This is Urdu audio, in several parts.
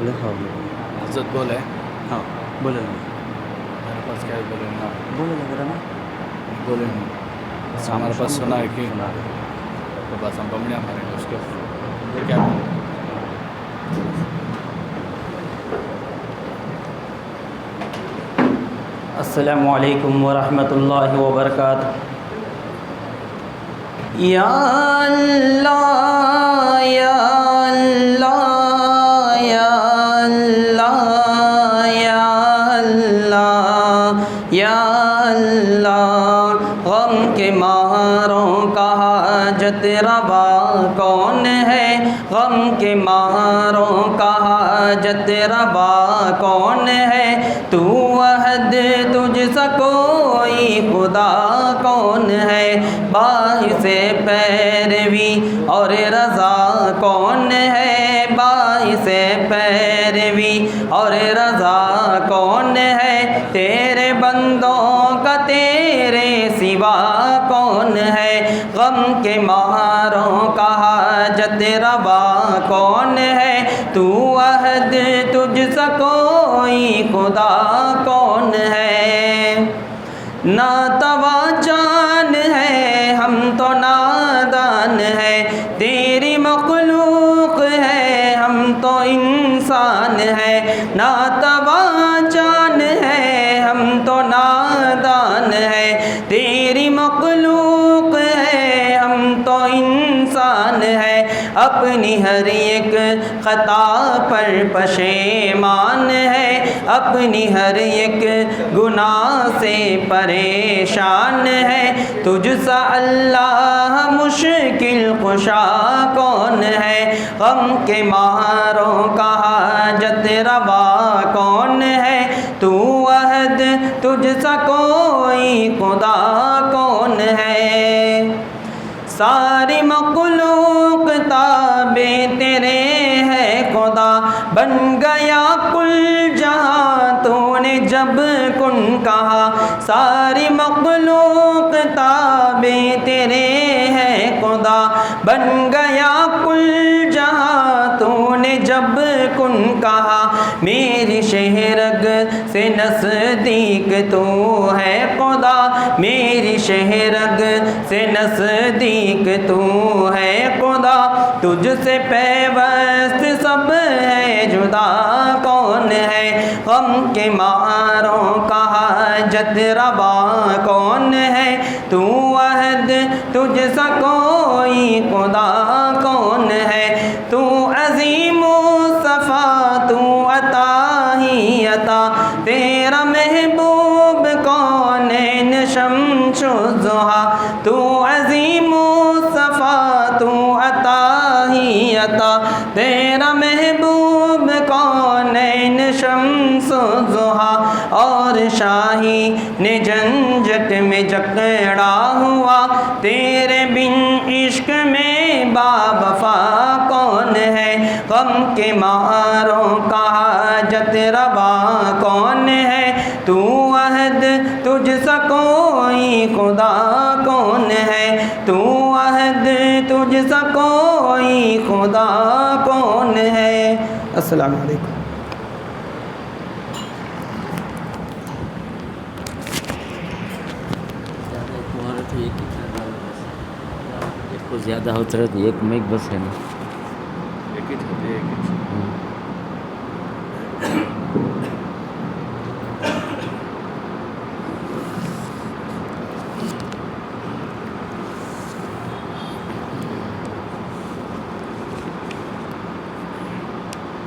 لکھا ہوگا. حضرت بولے ہاں بولے نا میرے پاس کیا بولے نا بولے لگ رہا نا بولے ہمارے پاس سنا ہے کہ سنا دے. تو بس ہم بمڑیاں ماریں گے اس کے پھر کیا بولے. السلام علیکم ورحمۃ اللہ وبرکاتہ. یا اللہ یا اللہ یا اللہ یا اللہ یا اللہ. غم کے ماروں کا حاجت روا کون ہے؟ غم کے ماروں کا حاجت روا کون ہے؟ تو وحد تجھ سا کوئی خدا کون ہے؟ باعث پیروی اور رضا کون ہے؟ باعث پیروی اور رضا کون ہے؟ تیرے بندوں کا تیرے سوا کون ہے؟ غم کے ماروں کا حاجت روا کون ہے؟ تو عہد تجھ سا کوئی خدا کون ہے؟ ناتوا جان ہے ہم تو نادان ہے، تیری مخلوق ہے ہم تو انسان ہے. ناتوا جان ہے ہم تو نادان ہے، تیری مخلوق ہے ہم تو انسان ہے. اپنی ہر ایک خطا پر پشیمان ہے، اپنی ہر ایک گناہ سے پریشان ہے. تجھ سا اللہ مشکل کشا کون ہے؟ غم کے ماروں کا حاجت روا کون ہے؟ تو عہد تجھ سا کوئی خدا کون ہے؟ ساری مخلوق تابع تیرے ہے خدا، بن گیا کل جہاں تو نے جب کن کہا. ساری مخلوق تابع تیرے ہے خدا، بن گیا کل جہاں تو نے جب کن کہا. میری شہرگ سے نزدیک تو ہے خدا، میری شہرگ سے نزدیک تو ہے خدا. تجھ سے پیوست سب ہے، جدا کون ہے؟ غم کے ماروں کا حاجت روا کون ہے؟ تو عہد تجھ سا کوئی خدا کون ہے؟ تو عظیم و صفا تو عطا ہی عطا، تیرا محبوب کونین شمس و ضحیٰ. تو عظیم و صفا تو عطا ہی عطا، تیرا محبوب کونین شمس و ضحیٰ. اور شاہی نے جھنجھٹ میں جکڑا ہوا، تیرے بن عشق میں باوفا کون ہے؟ غم کے ماروں کا حاجت روا کون ہے؟ تو عہد تجھ سا کوئی خدا کون ہے؟ تو عہد تجھ سا کوئی خدا کون ہے؟ السلام علیکم. ایک کو زیادہ ہوتا ہے تو ایک میں ایک بس ہے نا. ایک ہی ہوتی ہے، ایک ہی.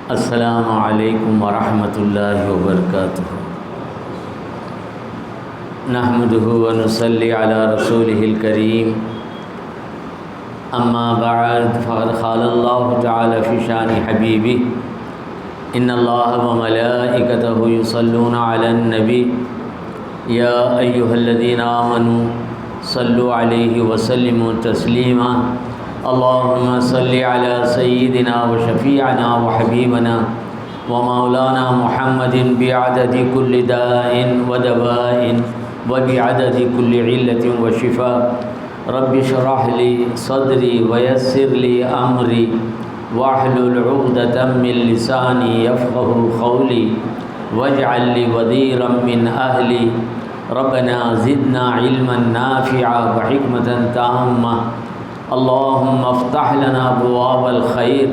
السلام علیکم ورحمۃ اللہ وبرکاتہ. نحمده ونصلی علی رسوله الکریم. اما بعد فقد قال الله تعالی فی شان حبیبه ان اللہ وملائکته یصلون علی النبی یا ایها الذین آمنوا صلوا علیہ وسلموا تسلیما. اللهم صل على سيدنا وشفيعنا وحبيبنا ومولانا محمد بعدد كل داء ودواء وبعدد كل علة وشفاء. رب اشرح لي صدري ويسر لي أمري واحلل عقدة من لساني يفقهوا قولي واجعل لي وزيرا من أهلي ربنا زدنا علما نافعا وحكمة تامة اللهم افتح لنا أبواب الخير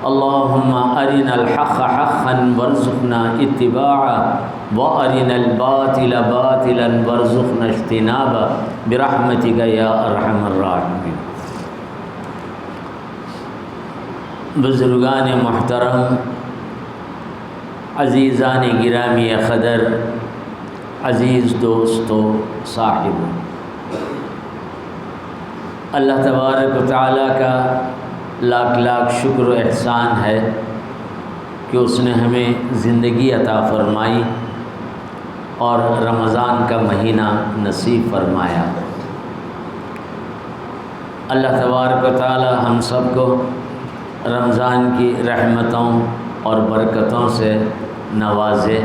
اللهم أرنا الحق حقا وارزقنا اتباعه وأرنا الباطل باطلا وارزقنا اجتنابه برحمتك يا أرحم الراحمين۔ بزرگان محترم، عزیزان گرامی قدر، عزیز دوستو، صاحب، اللہ تبارک و تعالیٰ کا لاکھ لاکھ شکر و احسان ہے کہ اس نے ہمیں زندگی عطا فرمائی اور رمضان کا مہینہ نصیب فرمایا۔ اللہ تبارک و تعالیٰ ہم سب کو رمضان کی رحمتوں اور برکتوں سے نوازے،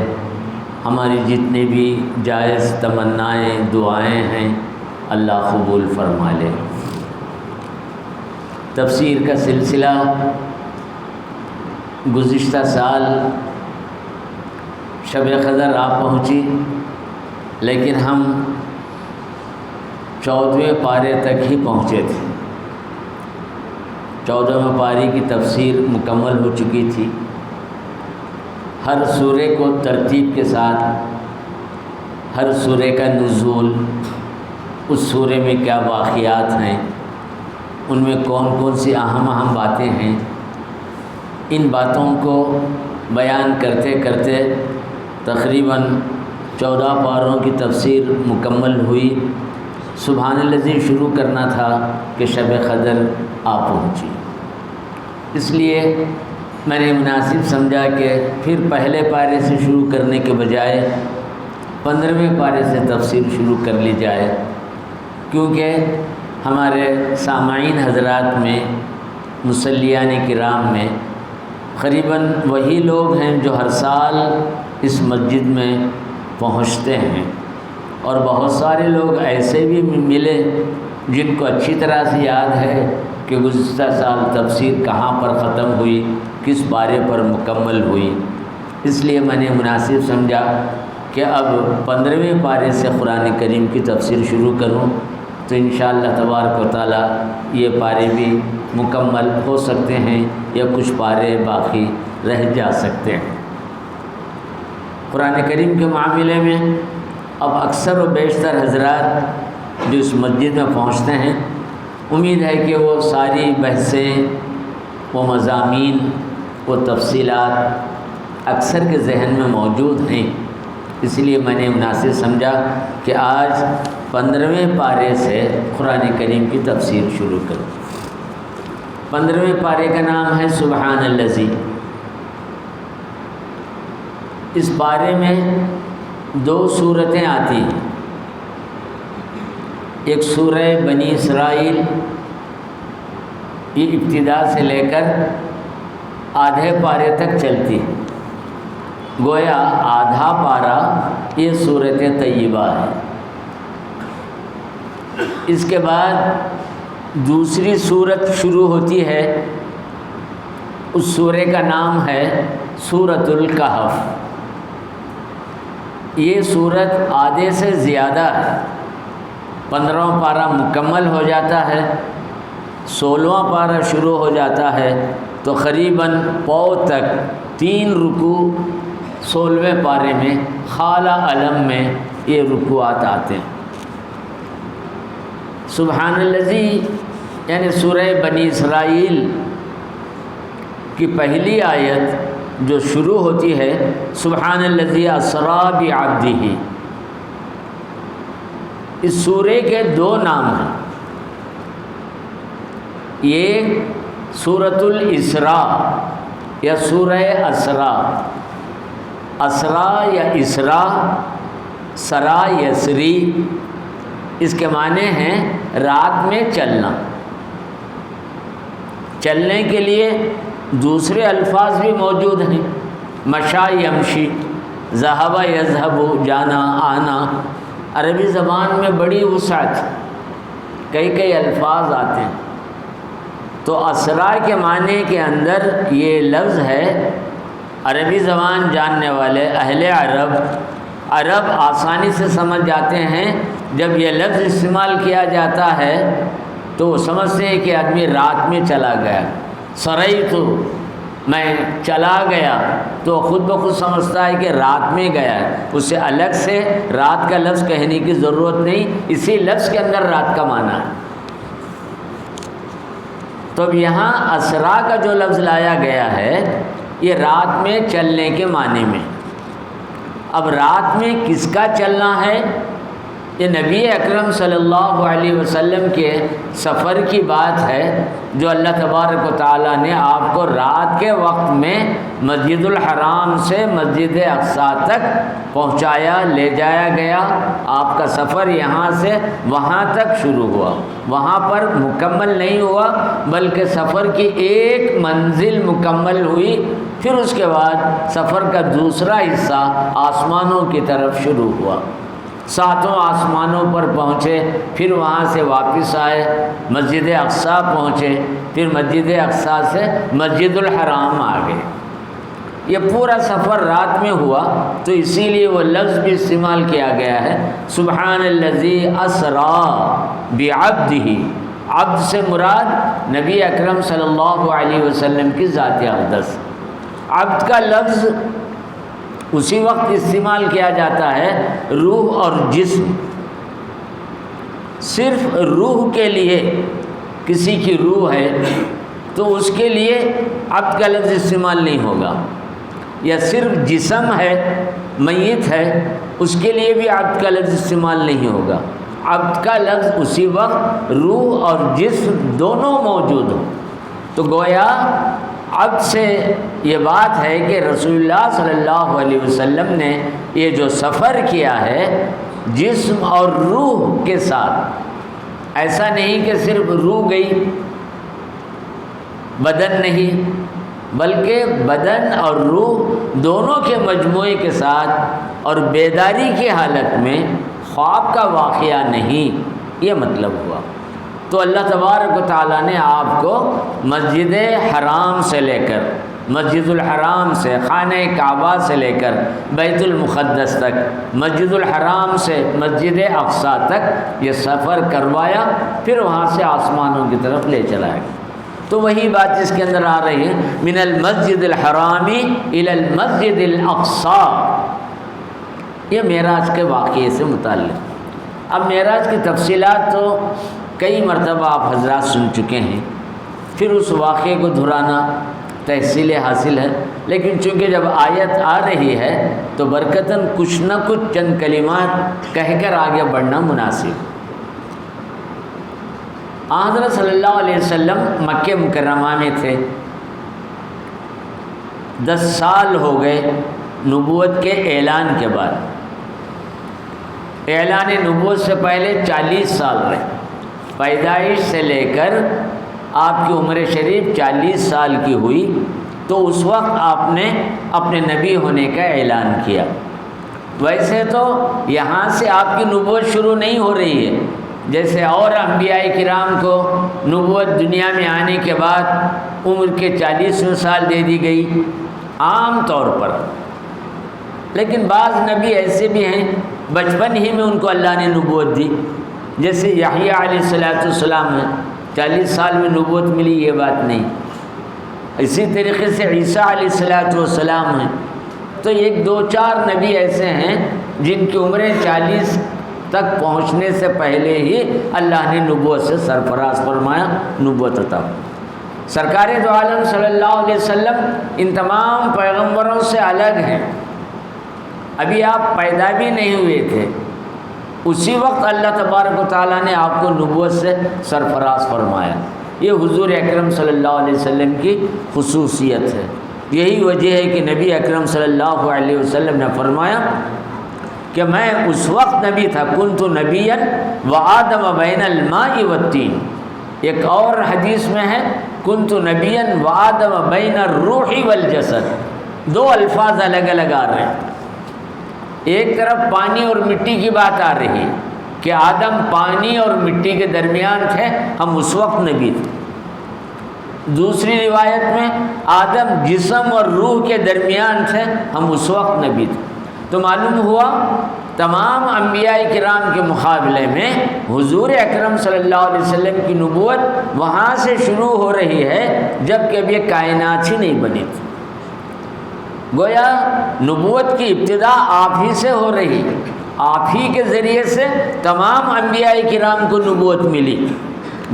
ہماری جتنی بھی جائز تمنائیں دعائیں ہیں اللہ قبول فرما لے۔ تفسیر کا سلسلہ گزشتہ سال شب قدر آ پہنچی، لیکن ہم 14ویں پارے تک ہی پہنچے تھے۔ 14ویں پارے کی تفسیر مکمل ہو چکی تھی۔ ہر سورے کو ترتیب کے ساتھ، ہر سورے کا نزول، اس سورے میں کیا واقعات ہیں، ان میں کون کون سی اہم باتیں ہیں، ان باتوں کو بیان کرتے کرتے تقریباً 14 پاروں کی تفسیر مکمل ہوئی۔ سبحان الذی شروع کرنا تھا کہ شب قدر آ پہنچی، اس لیے میں نے مناسب سمجھا کہ پھر پہلے پارے سے شروع کرنے کے بجائے 15ویں پارے سے تفسیر شروع کر لی جائے، کیونکہ ہمارے سامعین حضرات میں، مصلیان کرام میں قریباً وہی لوگ ہیں جو ہر سال اس مسجد میں پہنچتے ہیں، اور بہت سارے لوگ ایسے بھی ملے جن کو اچھی طرح سے یاد ہے کہ گزشتہ سال تفسیر کہاں پر ختم ہوئی، کس پارے پر مکمل ہوئی۔ اس لیے میں نے مناسب سمجھا کہ اب 15ویں پارے سے قرآن کریم کی تفسیر شروع کروں، تو انشاءاللہ تبارک و تعالیٰ یہ پارے بھی مکمل ہو سکتے ہیں یا کچھ پارے باقی رہ جا سکتے ہیں۔ قرآن کریم کے معاملے میں اب اکثر و بیشتر حضرات جو اس مسجد میں پہنچتے ہیں، امید ہے کہ وہ ساری بحثیں، وہ مضامین، وہ تفصیلات اکثر کے ذہن میں موجود ہیں۔ اس لیے میں نے مناسب سمجھا کہ آج 15ویں پارے سے قرآن کریم کی تفسیر شروع کروں۔ 15ویں پارے کا نام ہے سبحان الذی۔ اس پارے میں 2 سورتیں آتی ہیں، ایک سورہ بنی اسرائیل، یہ ابتدا سے لے کر آدھے پارے تک چلتی ہے، گویا آدھا پارا یہ سورت طیبہ ہے۔ اس کے بعد دوسری سورت شروع ہوتی ہے، اس سورے کا نام ہے سورۃ الکہف۔ یہ سورت آدھے سے زیادہ ہے، 15واں پارہ مکمل ہو جاتا ہے، 16واں پارہ شروع ہو جاتا ہے، تو قریباً پاؤ تک 3 رکوع 16ویں پارے میں خالہ علم میں یہ رکوعات آتے ہیں۔ سبحان الذی یعنی سورہ بنی اسرائیل کی پہلی آیت جو شروع ہوتی ہے سبحان الذی اسری بعبدہ، اس سورے کے 2 نام ہیں، یہ سورۃ الاسراء یا سورہ اسراء، اسراء یا اسراء، سرا یسری، اس کے معنی ہیں رات میں چلنا۔ چلنے کے لیے دوسرے الفاظ بھی موجود ہیں، مشا یمشی، ذہب یذہب، جانا آنا۔ عربی زبان میں بڑی وسعت، کئی الفاظ آتے ہیں۔ تو اسرا کے معنی کے اندر یہ لفظ ہے، عربی زبان جاننے والے اہل عرب آسانی سے سمجھ جاتے ہیں جب یہ لفظ استعمال کیا جاتا ہے تو وہ سمجھتے ہیں کہ آدمی رات میں چلا گیا، سریت میں چلا گیا، تو خود بخود سمجھتا ہے کہ رات میں گیا ہے، اسے الگ سے رات کا لفظ کہنے کی ضرورت نہیں، اسی لفظ کے اندر رات کا معنی ہے۔ تو اب یہاں اسرا کا جو لفظ لایا گیا ہے یہ رات میں چلنے کے معنی میں۔ اب رات میں کس کا چلنا ہے؟ یہ نبی اکرم صلی اللہ علیہ وسلم کے سفر کی بات ہے، جو اللہ تبارک و تعالیٰ نے آپ کو رات کے وقت میں مسجد الحرام سے مسجد اقصیٰ تک پہنچایا، لے جایا گیا۔ آپ کا سفر یہاں سے وہاں تک شروع ہوا، وہاں پر مکمل نہیں ہوا بلکہ سفر کی ایک منزل مکمل ہوئی، پھر اس کے بعد سفر کا دوسرا حصہ آسمانوں کی طرف شروع ہوا، 7 آسمانوں پر پہنچے، پھر وہاں سے واپس آئے، مسجد اقصیٰ پہنچے، پھر مسجد اقصیٰ سے مسجد الحرام آ گئے۔ یہ پورا سفر رات میں ہوا، تو اسی لیے وہ لفظ بھی استعمال کیا گیا ہے، سبحان الذی اسری بعبدہ۔ عبد سے مراد نبی اکرم صلی اللہ علیہ وسلم کی ذات اقدس۔ عبد کا لفظ اسی وقت استعمال کیا جاتا ہے روح اور جسم۔ صرف روح کے لیے، کسی کی روح ہے تو اس کے لیے عبد کا لفظ استعمال نہیں ہوگا، یا صرف جسم ہے، میت ہے، اس کے لیے بھی عبد کا لفظ استعمال نہیں ہوگا۔ عبد کا لفظ اسی وقت روح اور جسم دونوں موجود ہوں۔ تو گویا عبد سے یہ بات ہے کہ رسول اللہ صلی اللہ علیہ وسلم نے یہ جو سفر کیا ہے جسم اور روح کے ساتھ، ایسا نہیں کہ صرف روح گئی بدن نہیں، بلکہ بدن اور روح دونوں کے مجموعے کے ساتھ اور بیداری کی حالت میں، خواب کا واقعہ نہیں، یہ مطلب ہوا۔ تو اللہ تبارک و تعالیٰ نے آپ کو مسجد حرام سے لے کر، مسجد الحرام سے، خانہ کعبہ سے لے کر بیت المقدس تک، مسجد الحرام سے مسجد اقصیٰ تک یہ سفر کروایا، پھر وہاں سے آسمانوں کی طرف لے چلا گیا۔ تو وہی بات اس کے اندر آ رہی ہے، من المسجد الحرام الی المسجد الاقصیٰ، یہ معراج کے واقعے سے متعلق۔ اب معراج کی تفصیلات تو کئی مرتبہ آپ حضرات سن چکے ہیں، پھر اس واقعے کو دہرانا تحصیل حاصل ہے، لیکن چونکہ جب آیت آ رہی ہے تو برکتاً کچھ نہ کچھ چند کلمات کہہ کر آگے بڑھنا مناسب۔ حضرت صلی اللہ علیہ وسلم مکہ مکرمہ میں تھے، 10 سال ہو گئے نبوت کے اعلان کے بعد۔ اعلان نبوت سے پہلے 40 سال رہے، پیدائش سے لے کر آپ کی عمر شریف 40 سال کی ہوئی، تو اس وقت آپ نے اپنے نبی ہونے کا اعلان کیا۔ ویسے تو یہاں سے آپ کی نبوت شروع نہیں ہو رہی ہے، جیسے اور انبیاء کرام کو نبوت دنیا میں آنے کے بعد عمر کے 40ویں سال دے دی گئی عام طور پر، لیکن بعض نبی ایسے بھی ہیں بچپن ہی میں ان کو اللہ نے نبوت دی، جیسے یحییٰ علیہ السلام ہے، 40 سال میں نبوت ملی، یہ بات نہیں۔ اسی طریقے سے عیسیٰ علیہ السلام ہیں۔ تو 1-2-4 نبی ایسے ہیں جن کی عمریں 40 تک پہنچنے سے پہلے ہی اللہ نے نبوت سے سرفراز فرمایا، نبوت عطا۔ سرکار دو عالم صلی اللہ علیہ وسلم ان تمام پیغمبروں سے الگ ہیں، ابھی آپ پیدا بھی نہیں ہوئے تھے، اسی وقت اللہ تبارک و تعالیٰ نے آپ کو نبوت سے سرفراز فرمایا۔ یہ حضور اکرم صلی اللہ علیہ وسلم کی خصوصیت ہے۔ یہی وجہ ہے کہ نبی اکرم صلی اللہ علیہ وسلم نے فرمایا کہ میں اس وقت نبی تھا، کنت نبیا وآدم بین الماء والتین۔ ایک اور حدیث میں ہے کنت نبیا وآدم بین الروح والجسد۔ 2 الفاظ الگ الگ آ رہے ہیں، ایک طرف پانی اور مٹی کی بات آ رہی ہے کہ آدم پانی اور مٹی کے درمیان تھے، ہم اس وقت نبی تھے۔ دوسری روایت میں آدم جسم اور روح کے درمیان تھے، ہم اس وقت نبی تھے۔ تو معلوم ہوا تمام انبیاء کرام کے مقابلے میں حضور اکرم صلی اللہ علیہ وسلم کی نبوت وہاں سے شروع ہو رہی ہے جب کہ اب یہ کائنات ہی نہیں بنی تھی۔ گویا نبوت کی ابتدا آپ ہی سے ہو رہی ہے، آپ ہی کے ذریعے سے تمام انبیاء کرام کو نبوت ملی۔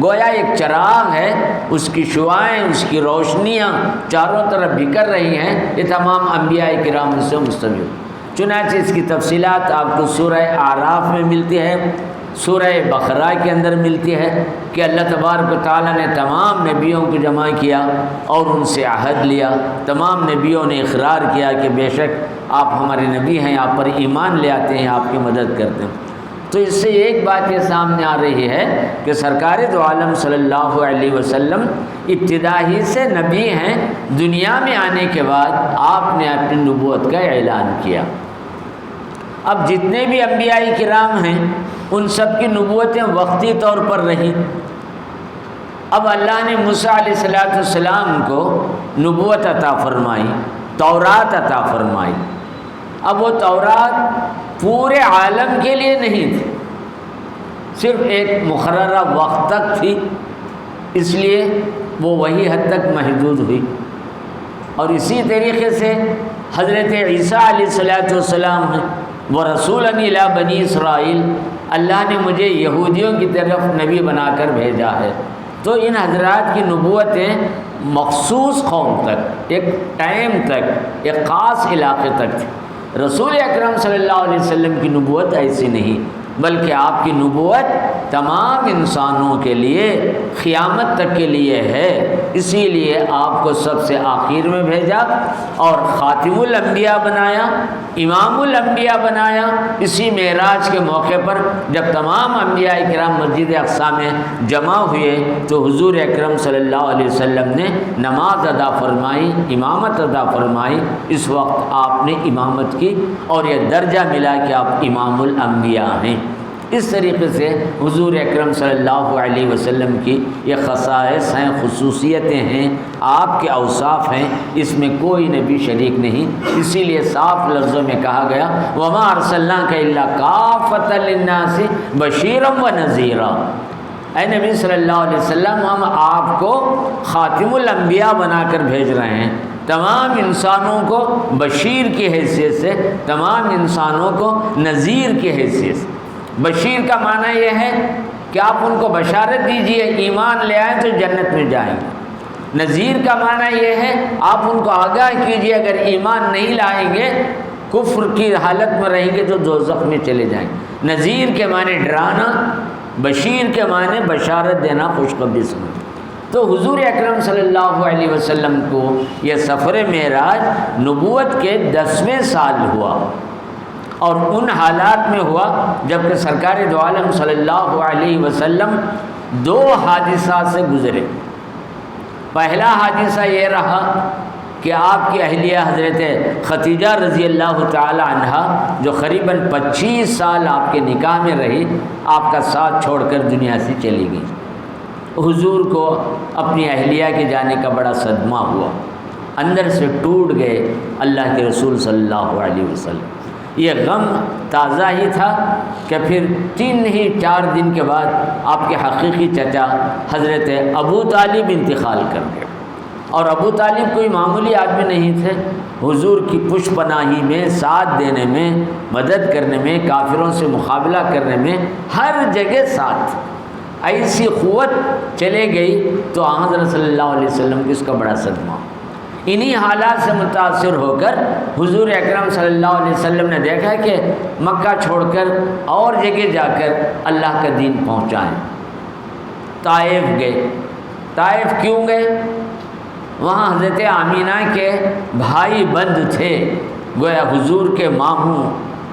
گویا ایک چراغ ہے، اس کی شعاعیں، اس کی روشنیاں چاروں طرف بکھر رہی ہیں، یہ تمام انبیاء کرام سے مستمل۔ چنانچہ اس کی تفصیلات آپ کو سورہ اعراف میں ملتی ہے، سورہ بقرہ کے اندر ملتی ہے کہ اللہ تبارک و تعالیٰ نے تمام نبیوں کو جمع کیا اور ان سے عہد لیا۔ تمام نبیوں نے اقرار کیا کہ بے شک آپ ہمارے نبی ہیں، آپ پر ایمان لے آتے ہیں، آپ کی مدد کرتے ہیں۔ تو اس سے ایک بات یہ سامنے آ رہی ہے کہ سرکار دو عالم صلی اللہ علیہ وسلم ابتدا ہی سے نبی ہیں، دنیا میں آنے کے بعد آپ نے اپنی نبوت کا اعلان کیا۔ اب جتنے بھی انبیاء کرام ہیں ان سب کی نبوتیں وقتی طور پر رہیں۔ اب اللہ نے موسیٰ علیہ السلام کو نبوت عطا فرمائی، تورات عطا فرمائی۔ اب وہ تورات پورے عالم کے لیے نہیں تھی، صرف ایک مقررہ وقت تک تھی، اس لیے وہ وہی حد تک محدود ہوئی۔ اور اسی طریقے سے حضرت عیسیٰ علیہ السلام ہیں، وہ رسول الی بنی اسرائیل، اللہ نے مجھے یہودیوں کی طرف نبی بنا کر بھیجا ہے۔ تو ان حضرات کی نبوتیں مخصوص قوم تک، ایک ٹائم تک، ایک خاص علاقے تک تھی۔ رسول اکرم صلی اللہ علیہ وسلم کی نبوت ایسی نہیں، بلکہ آپ کی نبوت تمام انسانوں کے لیے قیامت تک کے لیے ہے۔ اسی لیے آپ کو سب سے آخر میں بھیجا اور خاتم الانبیاء بنایا، امام الانبیاء بنایا۔ اسی معراج کے موقع پر جب تمام انبیاء کرام مسجد اقصی میں جمع ہوئے تو حضور اکرم صلی اللہ علیہ وسلم نے نماز ادا فرمائی، امامت ادا فرمائی۔ اس وقت آپ نے امامت کی اور یہ درجہ ملا کہ آپ امام الانبیاء ہیں۔ اس طریقے سے حضور اکرم صلی اللہ علیہ وسلم کی یہ خصائص ہیں، خصوصیتیں ہیں، آپ کے اوصاف ہیں، اس میں کوئی نبی شریک نہیں۔ اسی لیے صاف لفظوں میں کہا گیا وَمَا أَرْسَلْنَاكَ إِلَّا كَافَّةً لِلنَّاسِ بَشِيرًا وَنَذِيرًا۔ اے نبی صلی اللہ علیہ وسلم، ہم آپ کو خاتم الانبیاء بنا کر بھیج رہے ہیں، تمام انسانوں کو بشیر کی حیثیت سے، تمام انسانوں کو نذیر کی حیثیت سے۔ بشیر کا معنی یہ ہے کہ آپ ان کو بشارت دیجئے، ایمان لے آئیں تو جنت میں جائیں گے۔ نذیر کا معنی یہ ہے آپ ان کو آگاہ کیجئے، اگر ایمان نہیں لائیں گے، کفر کی حالت میں رہیں گے تو دوزخ میں چلے جائیں گے۔ نذیر کے معنی ڈرانا، بشیر کے معنی بشارت دینا، خوشخبری سنانا۔ تو حضور اکرم صلی اللہ علیہ وسلم کو یہ سفر معراج نبوت کے 10ویں سال ہوا، اور ان حالات میں ہوا جب کہ سرکار دو عالم صلی اللہ علیہ وسلم 2 حادثات سے گزرے۔ پہلا حادثہ یہ رہا کہ آپ کی اہلیہ حضرت خدیجہ رضی اللہ تعالی عنہا، جو قریباً 25 سال آپ کے نکاح میں رہی، آپ کا ساتھ چھوڑ کر دنیا سے چلی گئی۔ حضور کو اپنی اہلیہ کے جانے کا بڑا صدمہ ہوا، اندر سے ٹوٹ گئے اللہ کے رسول صلی اللہ علیہ وسلم۔ یہ غم تازہ ہی تھا کہ پھر 4 دن کے بعد آپ کے حقیقی چچا حضرت ابو طالب انتقال کر گئے، اور ابو طالب کوئی معمولی آدمی نہیں تھے، حضور کی پشت پناہی میں، ساتھ دینے میں، مدد کرنے میں، کافروں سے مقابلہ کرنے میں، ہر جگہ ساتھ۔ ایسی قوت چلے گئی تو حضرت صلی اللہ علیہ وسلم کو اس کا بڑا صدمہ۔ انہی حالات سے متاثر ہو کر حضور اکرم صلی اللہ علیہ وسلم نے دیکھا کہ مکہ چھوڑ کر اور جگہ جا کر اللہ کا دین پہنچائیں۔ طائف گئے۔ طائف کیوں گئے؟ وہاں حضرت آمینہ کے بھائی بند تھے، گویا حضور کے ماموں،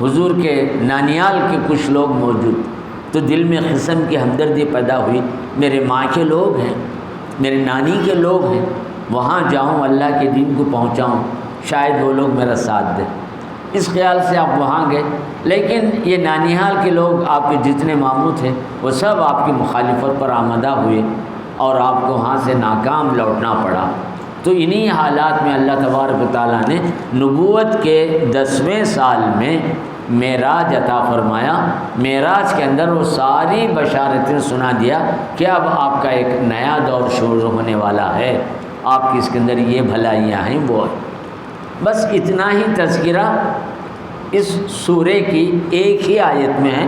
حضور کے نانیال کے کچھ لوگ موجود، تو دل میں قسم کی ہمدردی پیدا ہوئی، میرے ماں کے لوگ ہیں، میرے نانی کے لوگ ہیں، وہاں جاؤں، اللہ کے دین کو پہنچاؤں، شاید وہ لوگ میرا ساتھ دیں۔ اس خیال سے آپ وہاں گئے، لیکن یہ نانیہال کے لوگ، آپ کے جتنے ماموں تھے، وہ سب آپ کی مخالفت پر آمادہ ہوئے۔ اور آپ کو وہاں سے ناکام لوٹنا پڑا۔ تو انہی حالات میں اللہ تبارک و تعالیٰ نے نبوت کے 10ویں سال میں معراج عطا فرمایا۔ معراج کے اندر وہ ساری بشارتیں سنا دیا کہ اب آپ کا ایک نیا دور شروع ہونے والا ہے، آپ کی اس کے اندر یہ بھلائیاں ہیں وہ ہیں۔ بس اتنا ہی تذکرہ اس سورے کی ایک ہی آیت میں ہے۔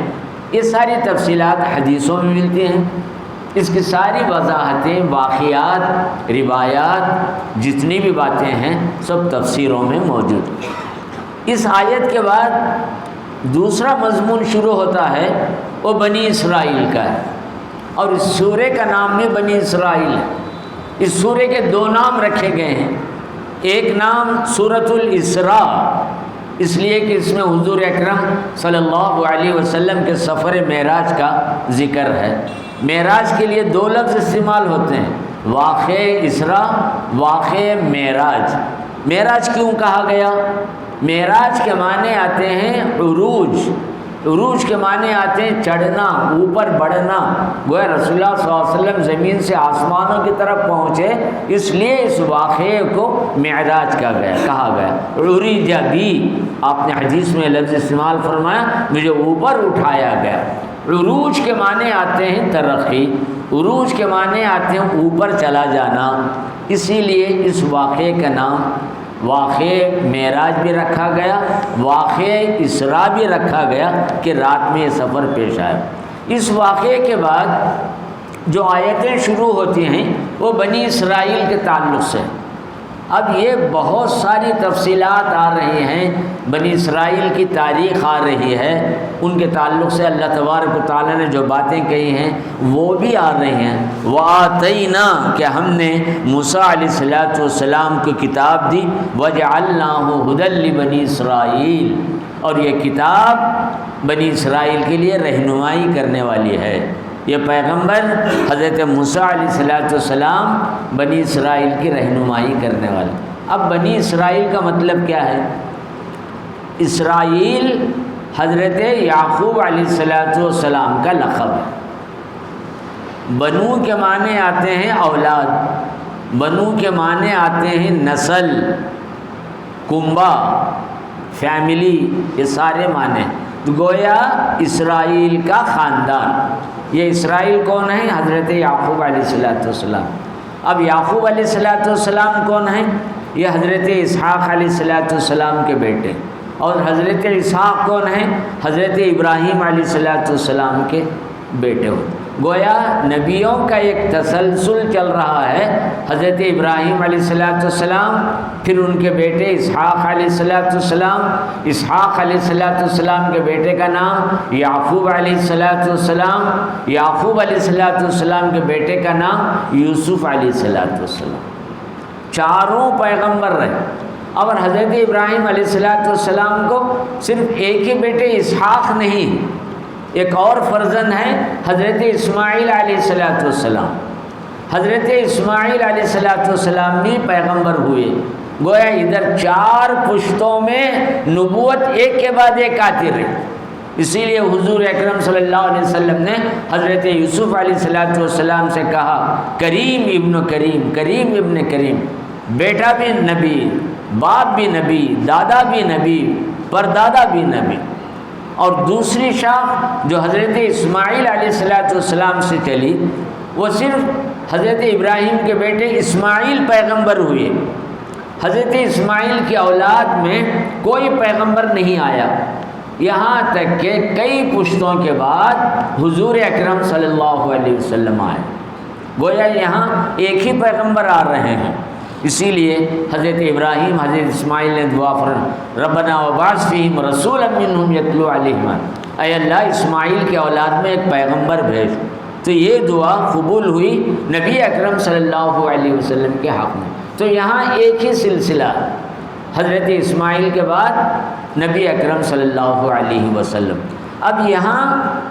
یہ ساری تفصیلات حدیثوں میں ملتی ہیں، اس کی ساری وضاحتیں، واقعات، روایات، جتنی بھی باتیں ہیں سب تفسیروں میں موجود ہیں۔ اس آیت کے بعد دوسرا مضمون شروع ہوتا ہے، وہ بنی اسرائیل کا ہے، اور اس سورے کا نام بھی بنی اسرائیل ہے۔ اس سورے کے 2 نام رکھے گئے ہیں، ایک نام سورۃ الاسراء، اس لیے کہ اس میں حضور اکرم صلی اللہ علیہ وسلم کے سفر معراج کا ذکر ہے۔ معراج کے لیے 2 لفظ استعمال ہوتے ہیں، واقع اسراء، واقع معراج۔ معراج کیوں کہا گیا؟ معراج کے معنی آتے ہیں عروج، عروج کے معنی آتے ہیں چڑھنا، اوپر بڑھنا۔ گویا رسول اللہ صلی اللہ علیہ وسلم زمین سے آسمانوں کی طرف پہنچے، اس لیے اس واقعے کو معراج کہا گیا۔ عریج بھی، آپ نے حدیث میں لفظ استعمال فرمایا، مجھے اوپر اٹھایا گیا۔ عروج کے معنی آتے ہیں ترقی، عروج کے معنی آتے ہیں اوپر چلا جانا، اسی لیے اس واقعے کا نام واقع معراج بھی رکھا گیا، واقع اسراء بھی رکھا گیا کہ رات میں یہ سفر پیش آیا۔ اس واقعے کے بعد جو آیتیں شروع ہوتی ہیں وہ بنی اسرائیل کے تعلق سے۔ اب یہ بہت ساری تفصیلات آ رہی ہیں، بنی اسرائیل کی تاریخ آ رہی ہے، ان کے تعلق سے اللہ تبارک و تعالیٰ نے جو باتیں کہی ہیں وہ بھی آ رہی ہیں۔ وَآتَيْنَا، کہ ہم نے موسیٰ علیہ السلام کو کتاب دی، وَجَعَلْنَاهُ هُدًى لِبَنِي إِسْرَائِيلَ، اور یہ کتاب بنی اسرائیل کے لیے رہنمائی کرنے والی ہے۔ یہ پیغمبر حضرت موسیٰ علیہ السلام بنی اسرائیل کی رہنمائی کرنے والے۔ اب بنی اسرائیل کا مطلب کیا ہے؟ اسرائیل حضرت یعقوب علیہ السلام کا لقب ہے۔ بنو کے معنی آتے ہیں اولاد، بنو کے معنی آتے ہیں نسل، کنبہ، فیملی، یہ سارے معنی۔ گویا اسرائیل کا خاندان۔ یہ اسرائیل کون ہے؟ حضرت یعقوب علیہ السلام۔ اب یعقوب علیہ السلام کون ہیں؟ یہ حضرت اسحاق علیہ السلام کے بیٹے، اور حضرت اسحاق کون ہیں؟ حضرت ابراہیم علیہ السلام کے بیٹے ہوتے۔ گویا نبیوں کا ایک تسلسل چل رہا ہے، حضرت ابراہیم علیہ السلام، پھر ان کے بیٹے اسحاق علیہ السلام، اسحاق علیہ السلام کے بیٹے کا نام یعقوب علیہ السلام، یعقوب علیہ السلام کے بیٹے کا نام یوسف علیہ السلام۔ چاروں پیغمبر رہے، اور حضرت ابراہیم علیہ السلام کو صرف ایک ہی بیٹے اسحاق نہیں، ایک اور فرزند ہے حضرت اسماعیل علیہ السلام۔ حضرت اسماعیل علیہ السلام بھی پیغمبر ہوئے۔ گویا ادھر 4 پشتوں میں نبوت ایک کے بعد ایک آتی رہی۔ اسی لیے حضور اکرم صلی اللہ علیہ وسلم نے حضرت یوسف علیہ السلام سے کہا، کریم ابن کریم، کریم ابن کریم، بیٹا بھی نبی، باپ بھی نبی، دادا بھی نبی، پردادا بھی نبی۔ اور دوسری شاخ جو حضرت اسماعیل علیہ السلام سے چلی، وہ صرف حضرت ابراہیم کے بیٹے اسماعیل پیغمبر ہوئے۔ حضرت اسماعیل کی اولاد میں کوئی پیغمبر نہیں آیا، یہاں تک کہ کئی پشتوں کے بعد حضور اکرم صلی اللہ علیہ وسلم آئے۔ گویا یہاں ایک ہی پیغمبر آ رہے ہیں۔ اسی لیے حضرت ابراہیم، حضرت اسماعیل نے دعا فرمائی، ربنا وبعث فیہم رسولا منہم یتلو علیہم، اے اللہ اسماعیل کے اولاد میں ایک پیغمبر بھیج۔ تو یہ دعا قبول ہوئی نبی اکرم صلی اللہ علیہ وسلم کے حق میں۔ تو یہاں ایک ہی سلسلہ، حضرت اسماعیل کے بعد نبی اکرم صلی اللہ علیہ وسلم۔ اب یہاں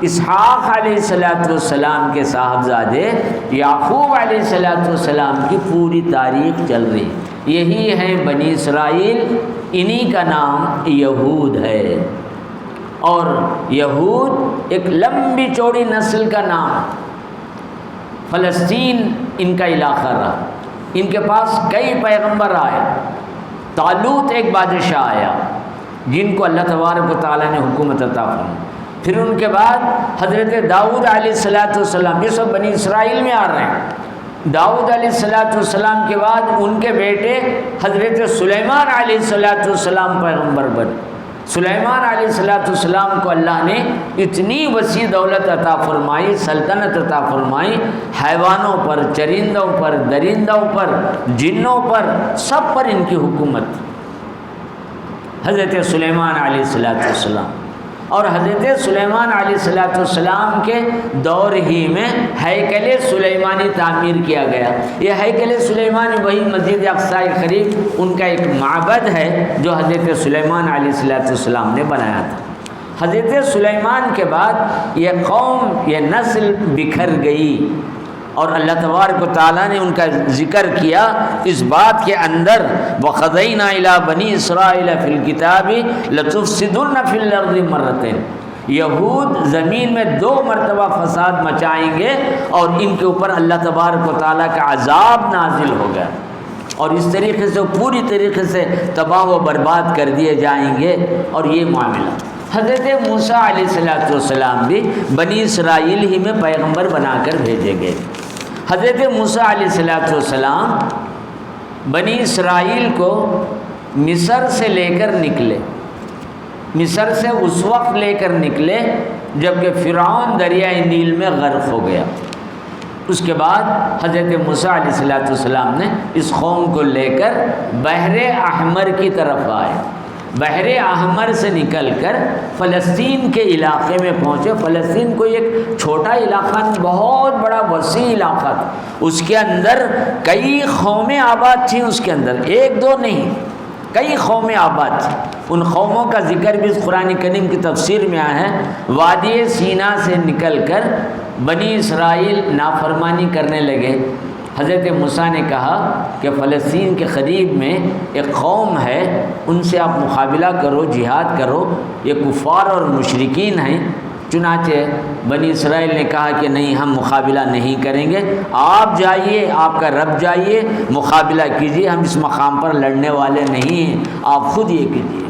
اسحاق علیہ السلام کے صاحبزادے یعقوب علیہ السلام کی پوری تاریخ چل رہی، یہی ہے بنی اسرائیل، انہی کا نام یہود ہے۔ اور یہود ایک لمبی چوڑی نسل کا نام، فلسطین ان کا علاقہ رہا، ان کے پاس کئی پیغمبر آئے، طالوت ایک بادشاہ آیا جن کو اللہ تبارک و تعالیٰ نے حکومت عطا فرمائی، پھر ان کے بعد حضرت داؤد علیہ السلام، یہ سب بنی اسرائیل میں آ رہے ہیں، داؤد علیہ السلام کے بعد ان کے بیٹے حضرت سلیمان علیہ السلام پیغمبر بنے۔ سلیمان علیہ السلام کو اللہ نے اتنی وسیع دولت عطا فرمائی، سلطنت عطا فرمائی، حیوانوں پر، چرندوں پر، درندوں پر، جنوں پر، سب پر ان کی حکومت۔ حضرت سلیمان علیہ السلام اور حضرت سلیمان علیہ السلام کے دور ہی میں ہیکل سلیمانی تعمیر کیا گیا۔ یہ ہیکل سلیمانی وہی مسجد اقصی قریب ان کا ایک معبد ہے جو حضرت سلیمان علیہ السلام نے بنایا تھا۔ حضرت سلیمان کے بعد یہ قوم، یہ نسل بکھر گئی، اور اللہ تبارک و تعالیٰ نے ان کا ذکر کیا اس بات کے اندر، وَقَضَيْنَا إِلَىٰ بَنِي إِسْرَائِيلَ فِي الْكِتَابِ لَتُفْسِدُنَّ فِي الْأَرْضِ مَرَّتَيْنِ، یہود زمین میں 2 مرتبہ فساد مچائیں گے اور ان کے اوپر اللہ تبارک و تعالیٰ کا عذاب نازل ہوگا، اور اس طریقے سے پوری طریقے سے تباہ و برباد کر دیے جائیں گے۔ اور یہ معاملہ حضرت موسیٰ علیہ السلام بھی بنی اسرائیل ہی میں پیغمبر بنا کر بھیجے گئے۔ حضرت موسیٰ علیہ السلام بنی اسرائیل کو مصر سے لے کر نکلے، مصر سے اس وقت لے کر نکلے جب کہ فرعون دریائے نیل میں غرق ہو گیا۔ اس کے بعد حضرت موسیٰ علیہ السلام نے اس قوم کو لے کر بحر احمر کی طرف آئے، بحر احمر سے نکل کر فلسطین کے علاقے میں پہنچے۔ فلسطین کوئی ایک چھوٹا علاقہ نہیں، بہت بڑا وسیع علاقہ تھا، اس کے اندر کئی قومیں آباد تھیں، اس کے اندر 1-2 نہیں، کئی قومیں آباد تھیں۔ ان قوموں کا ذکر بھی قرآن کریم کی تفسیر میں آیا ہے۔ وادی سینا سے نکل کر بنی اسرائیل نافرمانی کرنے لگے۔ حضرت موسیٰ نے کہا کہ فلسطین کے قریب میں ایک قوم ہے، ان سے آپ مقابلہ کرو، جہاد کرو، یہ کفار اور مشرکین ہیں۔ چنانچہ بنی اسرائیل نے کہا کہ نہیں، ہم مقابلہ نہیں کریں گے، آپ جائیے، آپ کا رب جائیے، مقابلہ کیجیے، ہم اس مقام پر لڑنے والے نہیں ہیں، آپ خود یہ کیجیے۔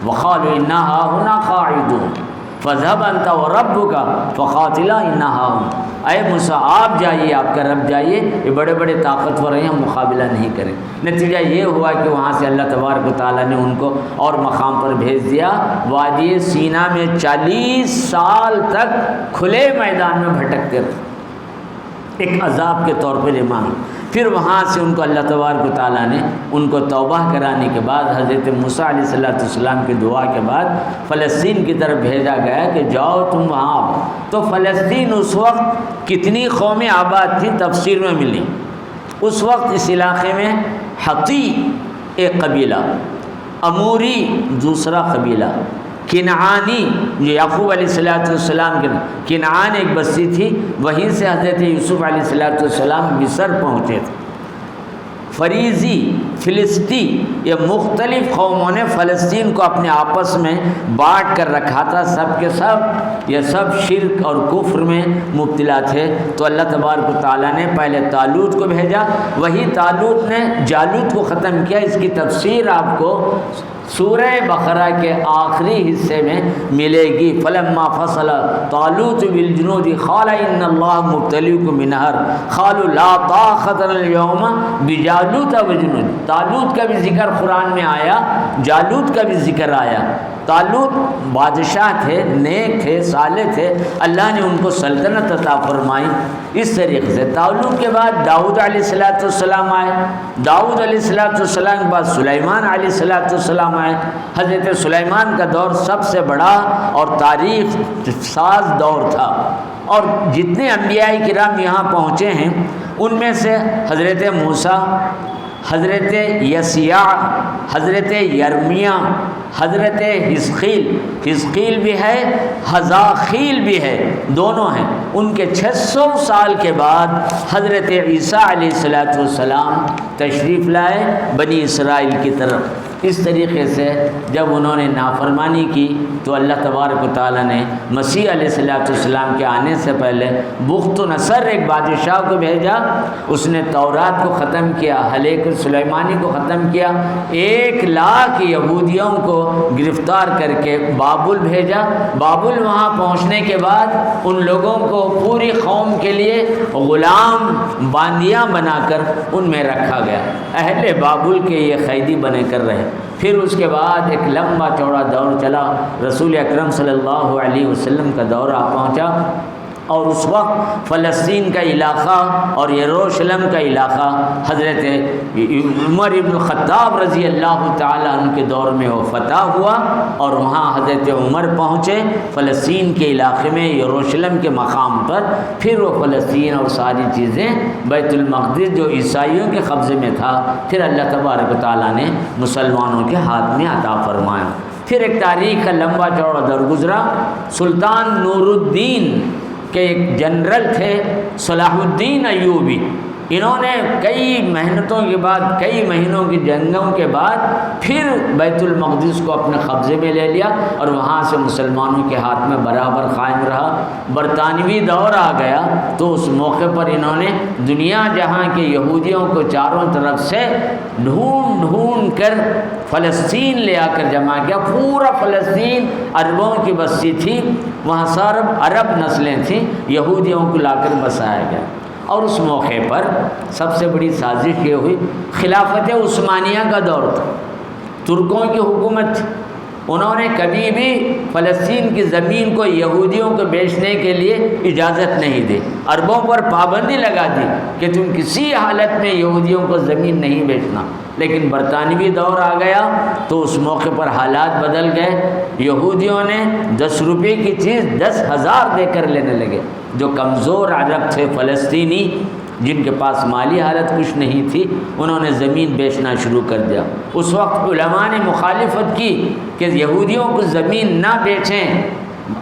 وَقَالُوا إِنَّا هَاهُنَا قَاعِدُونَ فَاذْهَبْ أَنْتَ وَرَبُّكَ فَقَاتِلَا إِنَّا هَاهُنَا، اے موسیٰ آپ جائیے، آپ کا رب جائیے، یہ بڑے بڑے طاقتور ہیں، ہم مقابلہ نہیں کریں۔ نتیجہ یہ ہوا کہ وہاں سے اللہ تبارک و تعالیٰ نے ان کو اور مقام پر بھیج دیا۔ وادی سینا میں 40 سال تک کھلے میدان میں بھٹکتے رہے، ایک عذاب کے طور پر ایمان۔ پھر وہاں سے ان کو اللہ تبارک و تعالیٰ نے ان کو توبہ کرانے کے بعد حضرت موسیٰ علیہ السلام کی دعا کے بعد فلسطین کی طرف بھیجا گیا کہ جاؤ تم وہاں آؤ۔ تو فلسطین اس وقت کتنی قومیں آباد تھیں تفسیر میں ملی۔ اس وقت اس علاقے میں حتی ایک قبیلہ، اموری دوسرا قبیلہ، کنعانی جو یعقوب علیہ السلام کے کنعان ایک بستی تھی، وہیں سے حضرت یوسف علیہ السلام مصر پہنچے تھے۔ فریزی، فلسطی، یہ مختلف قوموں نے فلسطین کو اپنے آپس میں بانٹ کر رکھا تھا، سب کے سب یہ سب شرک اور کفر میں مبتلا تھے۔ تو اللہ تبارک و تعالیٰ نے پہلے طالوت کو بھیجا، وہی طالوت نے جالوت کو ختم کیا۔ اس کی تفسیر آپ کو سورہ بقرہ کے آخری حصے میں ملے گی۔ فلما فصل طالوت بالجنود قال ان اللہ مبتلیکم بنہر قالوا لا طاقت لنا اليوم بجالوت وجنود۔ طالوت کا بھی ذکر قرآن میں آیا، جالوت کا بھی ذکر آیا۔ طالوت بادشاہ تھے، نیک تھے، صالح تھے، اللہ نے ان کو سلطنت عطا فرمائی۔ اس طریقے سے طالوت کے بعد داؤد علیہ السلام آئے، داؤد علیہ السلام کے بعد سلیمان علیہ السلام آئے۔ حضرت سلیمان کا دور سب سے بڑا اور تاریخ ساز دور تھا، اور جتنے انبیاء کرام یہاں پہنچے ہیں ان میں سے حضرت موسیٰ، حضرت یسیع، حضرت یرمیہ، حضرت حزقیل بھی ہے، حزاخیل بھی ہے، دونوں ہیں۔ ان کے 600 سال کے بعد حضرت عیسیٰ علیہ السلام تشریف لائے بنی اسرائیل کی طرف۔ اس طریقے سے جب انہوں نے نافرمانی کی تو اللہ تبارک و تعالیٰ نے مسیح علیہ السلام کے آنے سے پہلے بخت نصر ایک بادشاہ کو بھیجا. اس نے تورات کو ختم کیا، حلیق سلیمانی کو ختم کیا، 1,00,000 یہودیوں کو گرفتار کر کے بابل بھیجا. بابل وہاں پہنچنے کے بعد ان لوگوں کو پوری قوم کے لیے غلام باندیاں بنا کر ان میں رکھا گیا. اہل بابل کے یہ قیدی بنے کر رہے. پھر اس کے بعد ایک لمبا چوڑا دور چلا. رسول اکرم صلی اللہ علیہ وسلم کا دور آ پہنچا اور اس وقت فلسطین کا علاقہ اور یروشلم کا علاقہ حضرت عمر ابن الخطاب رضی اللہ تعالیٰ عنہ کے دور میں وہ فتح ہوا اور وہاں حضرت عمر پہنچے فلسطین کے علاقے میں یروشلم کے مقام پر. پھر وہ فلسطین اور ساری چیزیں بیت المقدس جو عیسائیوں کے قبضے میں تھا پھر اللہ تبارک و تعالیٰ نے مسلمانوں کے ہاتھ میں عطا فرمایا. پھر ایک تاریخ کا لمبا چوڑا دور گزرا. سلطان نور الدین کہ ایک جنرل تھے صلاح الدین ایوبی. انہوں نے کئی محنتوں کے بعد، کئی مہینوں کی جنگوں کے بعد پھر بیت المقدس کو اپنے قبضے میں لے لیا اور وہاں سے مسلمانوں کے ہاتھ میں برابر قائم رہا. برطانوی دور آ گیا تو اس موقع پر انہوں نے دنیا جہاں کے یہودیوں کو چاروں طرف سے ڈھونڈ ڈھونڈ کر فلسطین لے آ کر جمع کیا. پورا فلسطین عربوں کی بستی تھی، وہاں سارے عرب نسلیں تھیں، یہودیوں کو لا کر بسایا گیا. اور اس موقع پر سب سے بڑی سازش یہ ہوئی، خلافت عثمانیہ کا دور تھا، ترکوں کی حکومت تھی. انہوں نے کبھی بھی فلسطین کی زمین کو یہودیوں کو بیچنے کے لیے اجازت نہیں دی. عربوں پر پابندی لگا دی کہ تم کسی حالت میں یہودیوں کو زمین نہیں بیچنا. لیکن برطانوی دور آ گیا تو اس موقع پر حالات بدل گئے. یہودیوں نے 10 روپے کی چیز 10,000 دے کر لینے لگے. جو کمزور عرب تھے فلسطینی، جن کے پاس مالی حالت کچھ نہیں تھی، انہوں نے زمین بیچنا شروع کر دیا. اس وقت علماء نے مخالفت کی کہ یہودیوں کو زمین نہ بیچیں،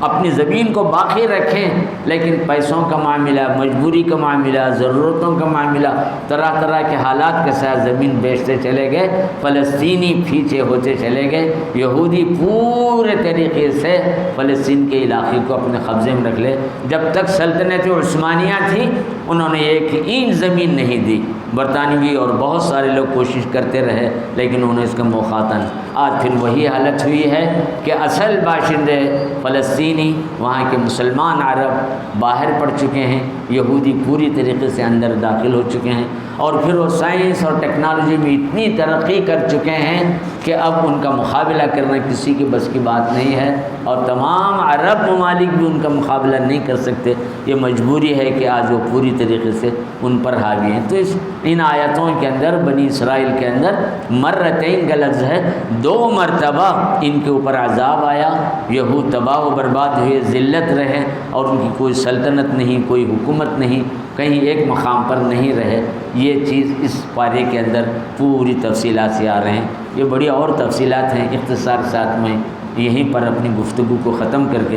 اپنی زمین کو باقی رکھیں. لیکن پیسوں کا معاملہ، مجبوری کا معاملہ، ضرورتوں کا معاملہ، طرح طرح کے حالات کے ساتھ زمین بیچتے چلے گئے. فلسطینی پیچھے ہوتے چلے گئے. یہودی پورے طریقے سے فلسطین کے علاقے کو اپنے قبضے میں رکھ لے. جب تک سلطنت عثمانیہ تھی انہوں نے ایک اینٹ زمین نہیں دی. برطانوی اور بہت سارے لوگ کوشش کرتے رہے لیکن انہوں نے اس کا موقع نہیں. آج پھر وہی حالت ہوئی ہے کہ اصل باشندے فلسطینی، وہاں کے مسلمان عرب باہر پڑ چکے ہیں، یہودی پوری طریقے سے اندر داخل ہو چکے ہیں. اور پھر وہ سائنس اور ٹیکنالوجی میں اتنی ترقی کر چکے ہیں کہ اب ان کا مقابلہ کرنا کسی کے بس کی بات نہیں ہے. اور تمام عرب ممالک بھی ان کا مقابلہ نہیں کر سکتے. یہ مجبوری ہے کہ آج وہ پوری طریقے سے ان پر حاوی ہیں. تو ان آیتوں کے اندر بنی اسرائیل کے اندر مرتین کا لفظ ہے، 2 مرتبہ ان کے اوپر عذاب آیا. یہود تباہ و برباد ہوئے، ذلت رہے اور ان کی کوئی سلطنت نہیں، کوئی حکومت نہیں، کہیں ایک مقام پر نہیں رہے. یہ چیز اس پارے کے اندر پوری تفصیلات سے آ رہے ہیں. یہ بڑی اور تفصیلات ہیں. اختصار ساتھ میں یہیں پر اپنی گفتگو کو ختم کر کے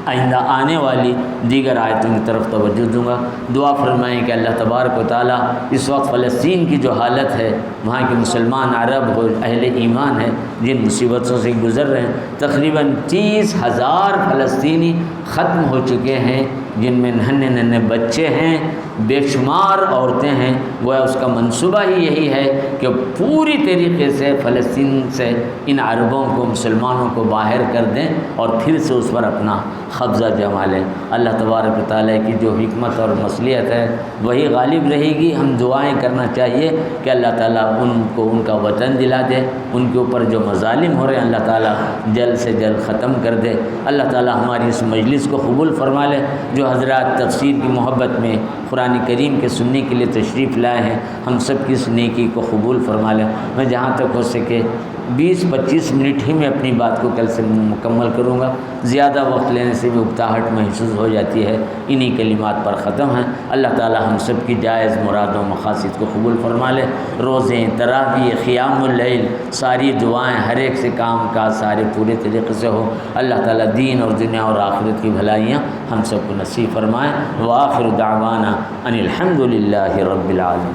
آئندہ آنے والی دیگر آیتوں کی طرف توجہ دوں گا. دعا فرمائیں کہ اللہ تبارک و تعالیٰ اس وقت فلسطین کی جو حالت ہے، وہاں کے مسلمان عرب اور اہل ایمان ہیں جن مصیبتوں سے گزر رہے ہیں، تقریباً 30,000 فلسطینی ختم ہو چکے ہیں، جن میں ننھے ننھے بچے ہیں، بے شمار عورتیں ہیں. گویا اس کا منصوبہ ہی یہی ہے کہ پوری طریقے سے فلسطین سے ان عربوں کو، مسلمانوں کو باہر کر دیں اور پھر سے اس پر اپنا قبضہ جما لیں. اللہ تبارک و تعالیٰ کی جو حکمت اور مصلحت ہے وہی غالب رہے گی. ہم دعائیں کرنا چاہیے کہ اللہ تعالیٰ ان کو ان کا وطن دلا دے. ان کے اوپر جو مظالم ہو رہے ہیں اللہ تعالیٰ جلد سے جلد ختم کر دے. اللہ تعالیٰ ہماری اس مجلس کو قبول فرما لے. جو حضرات تفسیر کی محبت میں قرآن کریم کے سننے کے لیے تشریف لائے ہیں، ہم سب کی اس نیکی کو قبول فرما لیں. میں جہاں تک ہو سکے 20-25 منٹ ہی میں اپنی بات کو کل سے مکمل کروں گا. زیادہ وقت لینے سے بھی اکتاہٹ محسوس ہو جاتی ہے. انہی کلمات پر ختم ہیں. اللہ تعالی ہم سب کی جائز مراد و مقاصد کو قبول فرما لے. روزیں، تراویح، قیام اللیل، ساری دعائیں، ہر ایک سے کام کاج سارے پورے طریقے سے ہو. اللہ تعالی دین اور دنیا اور آخرت کی بھلائیاں ہم سب کو نصیب فرمائیں. وآخر دعوانا ان الحمد للہ رب العالمین.